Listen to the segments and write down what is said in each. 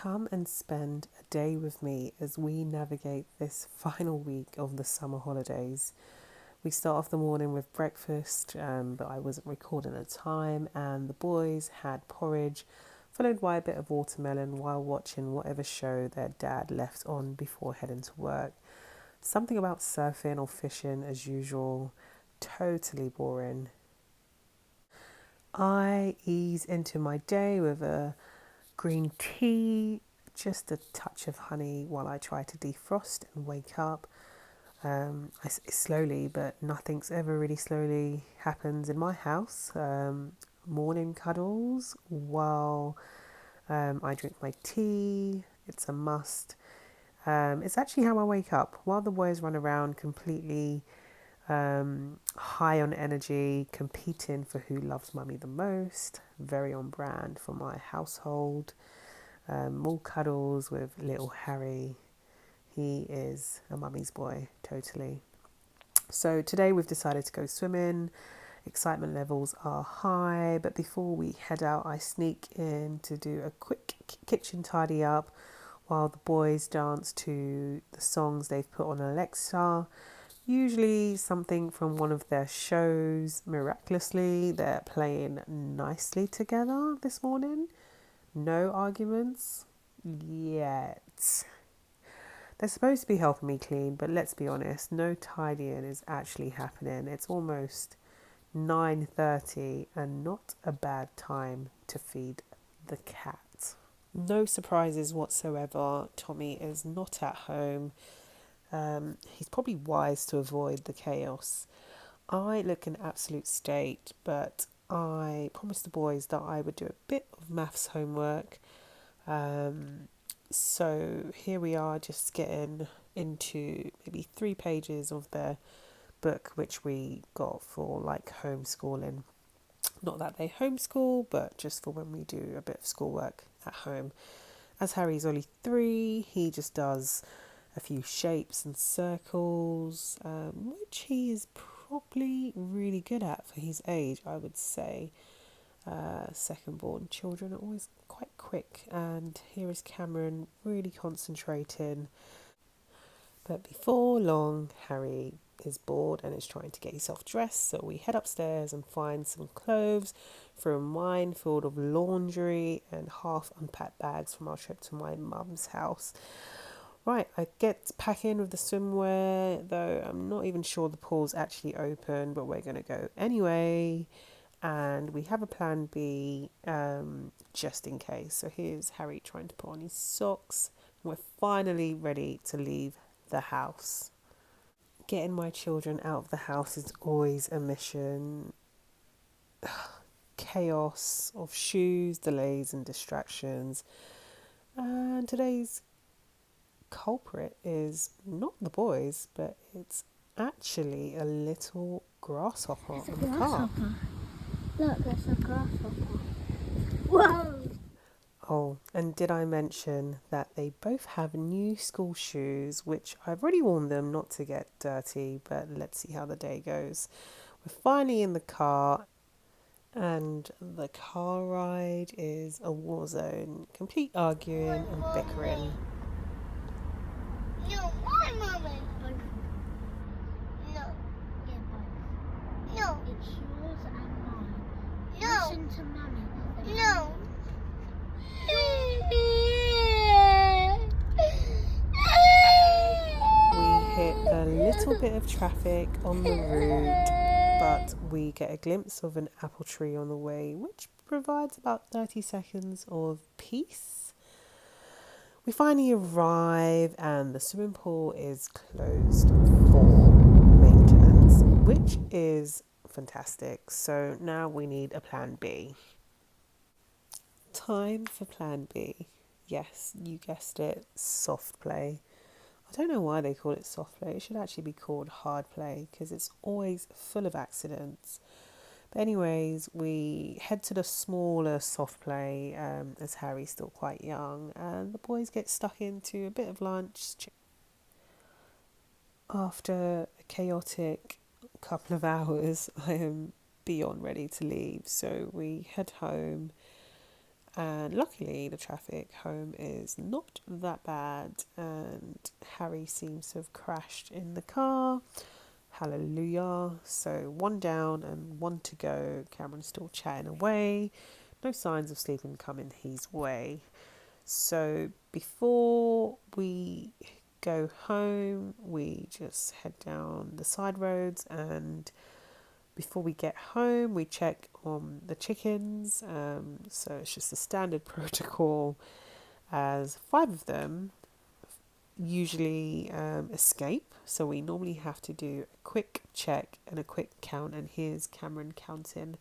Come and spend a day with me as we navigate this final week of the summer holidays. We start off the morning with breakfast, but I wasn't recording at the time, and the boys had porridge, followed by a bit of watermelon while watching whatever show their dad left on before heading to work. Something about surfing or fishing as usual, totally boring. I ease into my day with a green tea, just a touch of honey while I try to defrost and wake up. I say slowly, but nothing's ever really slowly happens in my house. Morning cuddles while I drink my tea. It's a must. It's actually how I wake up while the boys run around completely high on energy, competing for who loves mummy the most. Very on brand for my household. More cuddles with little Harry. He is a mummy's boy, totally. So today we've decided to go swimming. Excitement levels are high, but before we head out, I sneak in to do a quick kitchen tidy up while the boys dance to the songs they've put on Alexa. Usually something from one of their shows. Miraculously, they're playing nicely together this morning. No arguments yet. They're supposed to be helping me clean, but let's be honest, no tidying is actually happening. It's almost 9:30 and not a bad time to feed the cat. No surprises whatsoever. Tommy is not at home. He's probably wise to avoid the chaos. I look in absolute state, but I promised the boys that I would do a bit of maths homework. So here we are, just getting into maybe 3 pages of their book, which we got for like homeschooling. Not that they homeschool, but just for when we do a bit of schoolwork at home. As Harry's only 3, he just does a few shapes and circles, which he is probably really good at for his age, I would say. Second born children are always quite quick, and here is Cameron really concentrating. But before long, Harry is bored and is trying to get himself dressed, so we head upstairs and find some clothes through a minefield of laundry and half unpacked bags from our trip to my mum's house. Right, I get packing with the swimwear, though I'm not even sure the pool's actually open, but we're going to go anyway. And we have a plan B just in case. So here's Harry trying to put on his socks. We're finally ready to leave the house. Getting my children out of the house is always a mission. Chaos of shoes, delays and distractions. And today's culprit is not the boys, but it's actually a little grasshopper in the car. Look, there's a grasshopper. Whoa! Oh, and did I mention that they both have new school shoes, which I've already worn them not to get dirty, but let's see how the day goes. We're finally in the car, and the car ride is a war zone, complete arguing and bickering. No, my mommy. No. Yeah, both. No. It's yours and mine. No. Listen to mummy. No. We hit a little bit of traffic on the route, but we get a glimpse of an apple tree on the way, which provides about 30 seconds of peace. We finally arrive and the swimming pool is closed for maintenance, which is fantastic. So now we need a plan B. Time for plan B. Yes, you guessed it, soft play. I don't know why they call it soft play. It should actually be called hard play because it's always full of accidents. But anyways, we head to the smaller soft play as Harry's still quite young, and the boys get stuck into a bit of lunch. After a chaotic couple of hours, I am beyond ready to leave. So we head home. And luckily, the traffic home is not that bad, and Harry seems to have crashed in the car. Hallelujah. So one down and one to go. Cameron's still chatting away. No signs of sleeping coming his way. So before we go home, we just head down the side roads, and before we get home, we check on the chickens. So it's just a standard protocol, as 5 of them usually escape. So we normally have to do a quick check and a quick count. And here's Cameron counting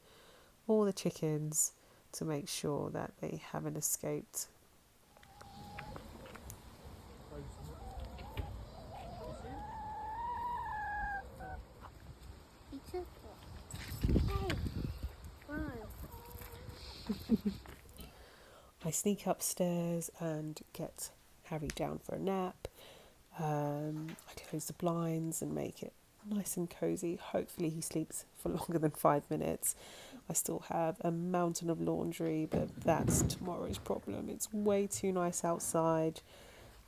all the chickens to make sure that they haven't escaped. He took it. Hey, bro. I sneak upstairs and get Harry down for a nap. I close the blinds and make it nice and cozy. Hopefully he sleeps for longer than 5 minutes. I still have a mountain of laundry, but that's tomorrow's problem. It's way too nice outside.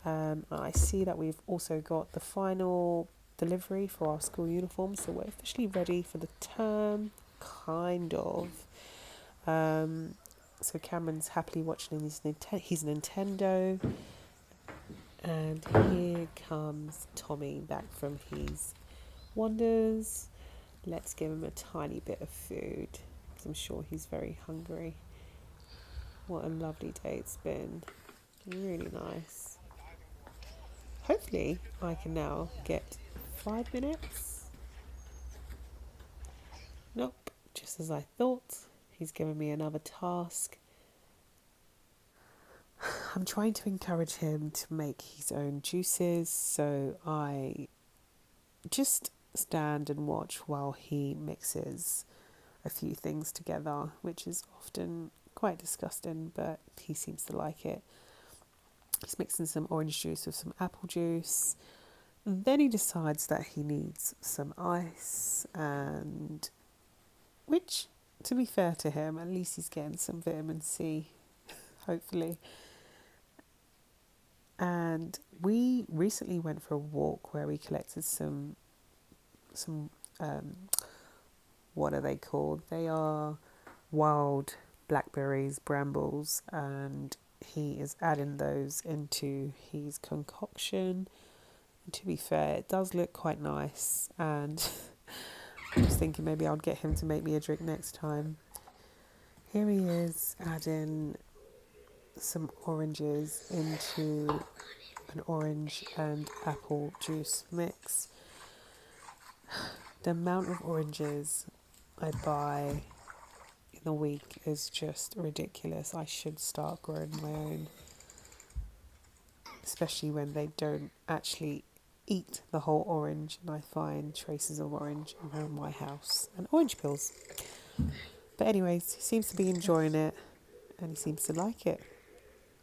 I see that we've also got the final delivery for our school uniforms, so we're officially ready for the term, kind of. So Cameron's happily watching his Nintendo, and here comes Tommy back from his wanders. Let's give him a tiny bit of food, because I'm sure he's very hungry. What a lovely day it's been. Really nice. Hopefully I can now get 5 minutes. Nope, just as I thought. He's given me another task. I'm trying to encourage him to make his own juices, so I just stand and watch while he mixes a few things together, which is often quite disgusting, but he seems to like it. He's mixing some orange juice with some apple juice. And then he decides that he needs some ice, and which, to be fair to him, at least he's getting some vitamin C, hopefully. And we recently went for a walk where we collected some what are they called? They are wild blackberries, brambles, and he is adding those into his concoction. And to be fair, it does look quite nice, and I was thinking maybe I'll get him to make me a drink next time. Here he is adding some oranges into an orange and apple juice mix. The amount of oranges I buy in a week is just ridiculous. I should start growing my own, especially when they don't actually eat the whole orange, and I find traces of orange around my house, and orange peels. But anyways, he seems to be enjoying it, and he seems to like it,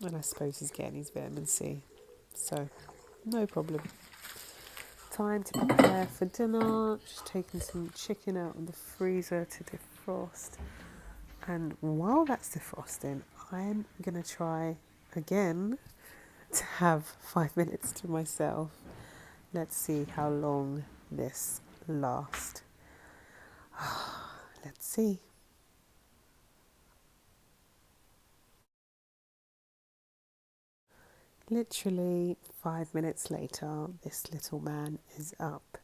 and I suppose he's getting his vitamin C, so no problem. Time to prepare for dinner. Just taking some chicken out of the freezer to defrost, and while that's defrosting, I'm gonna try again to have 5 minutes to myself. Let's see how long this lasts. Let's see. Literally 5 minutes later, this little man is up.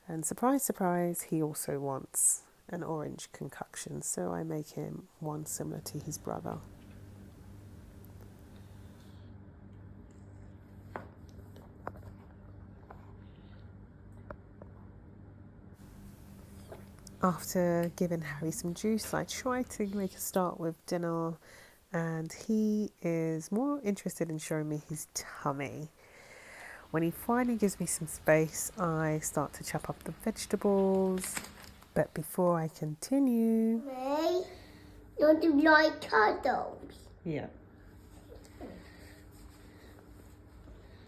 And surprise, surprise, he also wants an orange concoction, so I make him one similar to his brother. After giving Harry some juice, I try to make a start with dinner, and he is more interested in showing me his tummy. When he finally gives me some space, I start to chop up the vegetables. But before I continue... May, don't you like cuddles? Yeah.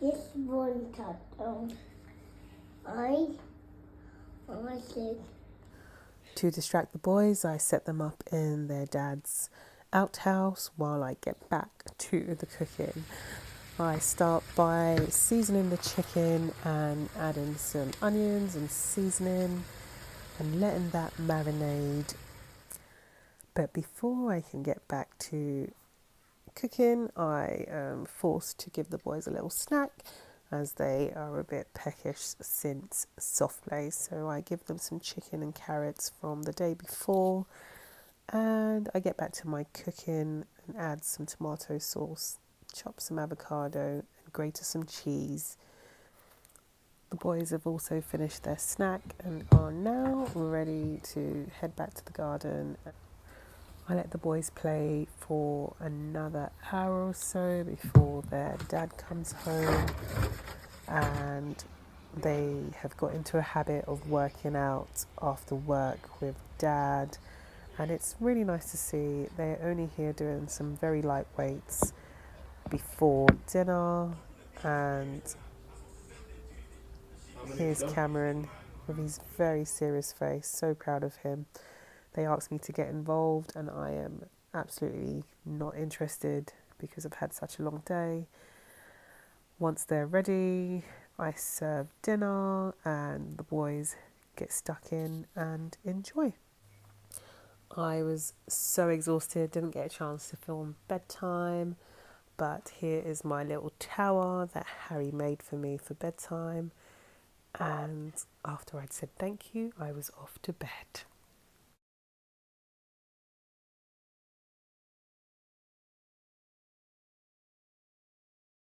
This one cuddle. I said... To distract the boys, I set them up in their dad's outhouse while I get back to the cooking. I start by seasoning the chicken and adding some onions and seasoning and letting that marinade. But before I can get back to cooking, I am forced to give the boys a little snack as they are a bit peckish since soft play. So I give them some chicken and carrots from the day before, and I get back to my cooking and add some tomato sauce, chop some avocado and grate some cheese. The boys have also finished their snack and are now ready to head back to the garden. I let the boys play for another hour or so before their dad comes home, and they have got into a habit of working out after work with dad, and it's really nice to see. They're only here doing some very light weights before dinner, and here's Cameron with his very serious face, so proud of him. They asked me to get involved, and I am absolutely not interested because I've had such a long day. Once they're ready, I serve dinner, and the boys get stuck in and enjoy. I was so exhausted, didn't get a chance to film bedtime, but here is my little tower that Harry made for me for bedtime. And after I'd said thank you, I was off to bed.